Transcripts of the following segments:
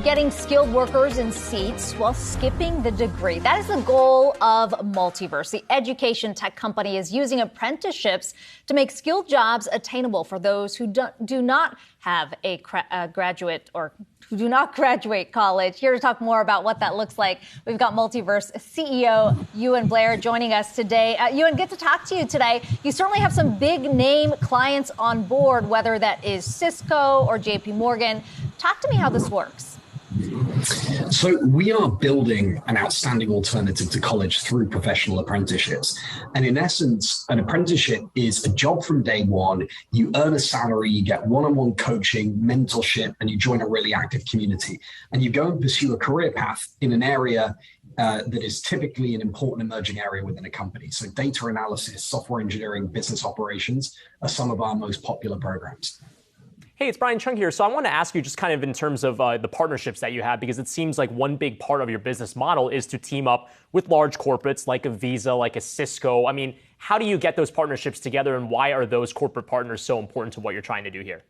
getting skilled workers in seats while skipping the degree. That is the goal of Multiverse. The education tech company is using apprenticeships to make skilled jobs attainable for those who do not have a graduate or who do not graduate college. Here to talk more about what that looks like, we've got Multiverse CEO Euan Blair joining us today. Euan, good to talk to you today. You certainly have some big name clients on board, whether that is Cisco or JP Morgan. Talk to me how this works. So we are building an outstanding alternative to college through professional apprenticeships. And in essence, an apprenticeship is a job from day one. You earn a salary, you get one-on-one coaching, mentorship, and you join a really active community. And you go and pursue a career path in an area that is typically an important emerging area within a company. So data analysis, software engineering, business operations are some of our most popular programs. Hey, it's Cheung here. So I want to ask you just kind of in terms of the partnerships that you have, because it seems like one big part of your business model is to team up with large corporates like a Visa, like a Cisco. I mean, how do you get those partnerships together, and why are those corporate partners so important to what you're trying to do here?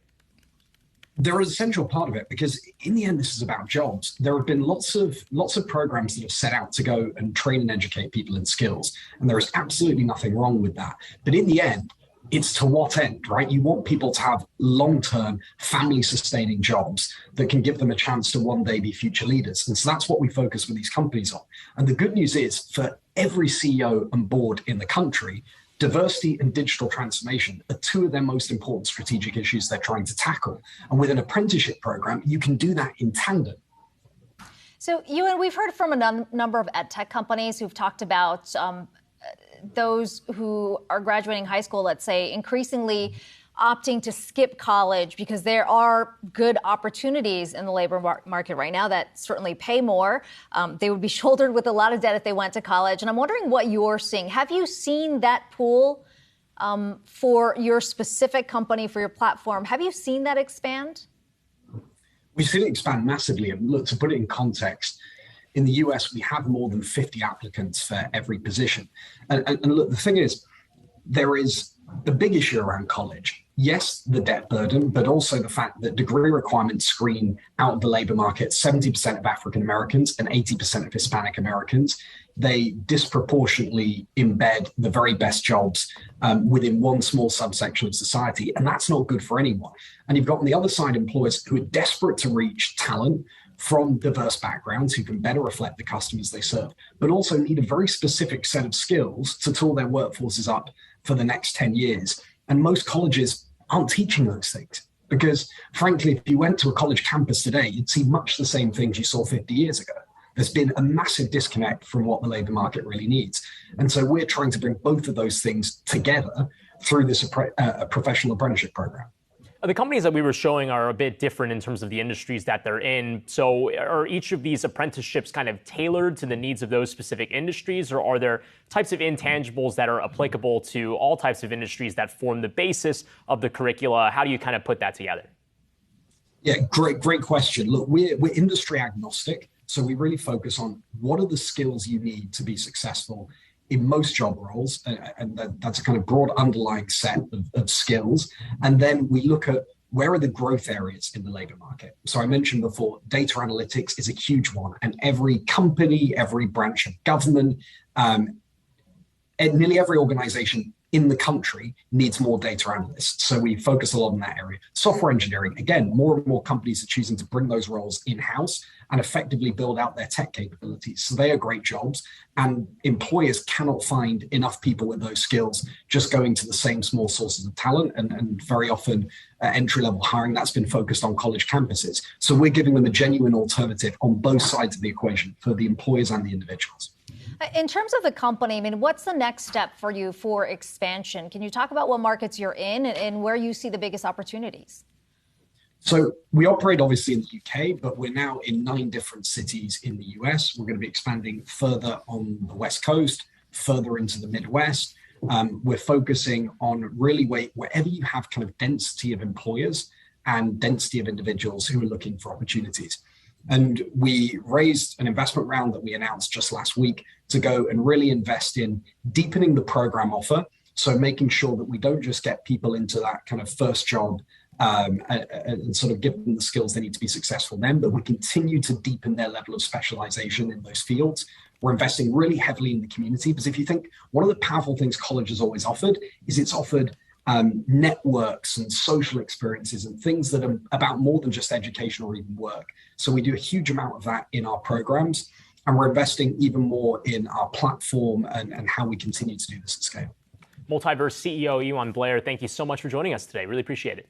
They're an essential part of it because in the end, this is about jobs. There have been lots of programs that have set out to go and train and educate people in skills. And there is absolutely nothing wrong with that. But in the end, it's to what end, right? You want people to have long-term, family-sustaining jobs that can give them a chance to one day be future leaders. And so that's what we focus with these companies on. And the good news is for every CEO and board in the country, diversity and digital transformation are two of their most important strategic issues they're trying to tackle. And with an apprenticeship program, you can do that in tandem. So, Euan, we've heard from a number of ed tech companies who've talked about those who are graduating high school, let's say, increasingly opting to skip college because there are good opportunities in the labor market right now that certainly pay more. They would be shouldered with a lot of debt if they went to college. And I'm wondering what you're seeing. Have you seen that pool for your specific company, for your platform? Have you seen that expand? We've seen it expand massively. And look, to put it in context, in the US, we have more than 50 applicants for every position. And look, the thing is, there is the big issue around college. Yes, the debt burden, but also the fact that degree requirements screen out of the labor market 70% of African Americans and 80% of Hispanic Americans. They disproportionately embed the very best jobs within one small subsection of society. And that's not good for anyone. And you've got on the other side employers who are desperate to reach talent from diverse backgrounds who can better reflect the customers they serve, but also need a very specific set of skills to tool their workforces up for the next 10 years. And most colleges aren't teaching those things because, frankly, if you went to a college campus today, you'd see much the same things you saw 50 years ago. There's been a massive disconnect from what the labor market really needs. And so we're trying to bring both of those things together through this professional apprenticeship program. The companies that we were showing are a bit different in terms of the industries that they're in. So are each of these apprenticeships kind of tailored to the needs of those specific industries, or are there types of intangibles that are applicable to all types of industries that form the basis of the curricula? How do you kind of put that together? Yeah, great question. Look, we're industry agnostic. So we really focus on what are the skills you need to be successful in most job roles, and that's a kind of broad underlying set of skills. And then we look at where are the growth areas in the labor market. So I mentioned before, data analytics is a huge one, and every company, every branch of government, and nearly every organization in the country needs more data analysts. So we focus a lot on that area. Software engineering, again, more and more companies are choosing to bring those roles in-house and effectively build out their tech capabilities. So they are great jobs, and employers cannot find enough people with those skills just going to the same small sources of talent, and very often entry-level hiring that's been focused on college campuses. So we're giving them a genuine alternative on both sides of the equation for the employers and the individuals. In terms of the company, I mean, what's the next step for you for expansion? Can you talk about what markets you're in and where you see the biggest opportunities? So we operate obviously in the UK, but we're now in 9 different cities in the US. We're going to be expanding further on the West Coast, further into the Midwest. We're focusing on really wherever you have kind of density of employers and density of individuals who are looking for opportunities. And we raised an investment round that we announced just last week to go and really invest in deepening the program offer. So making sure that we don't just get people into that kind of first job and sort of give them the skills they need to be successful then, but we continue to deepen their level of specialization in those fields. We're investing really heavily in the community, because if you think, one of the powerful things college has always offered is it's offered networks and social experiences and things that are about more than just education or even work. So we do a huge amount of that in our programs, and we're investing even more in our platform and how we continue to do this at scale. Multiverse CEO Euan Blair, thank you so much for joining us today. Really appreciate it.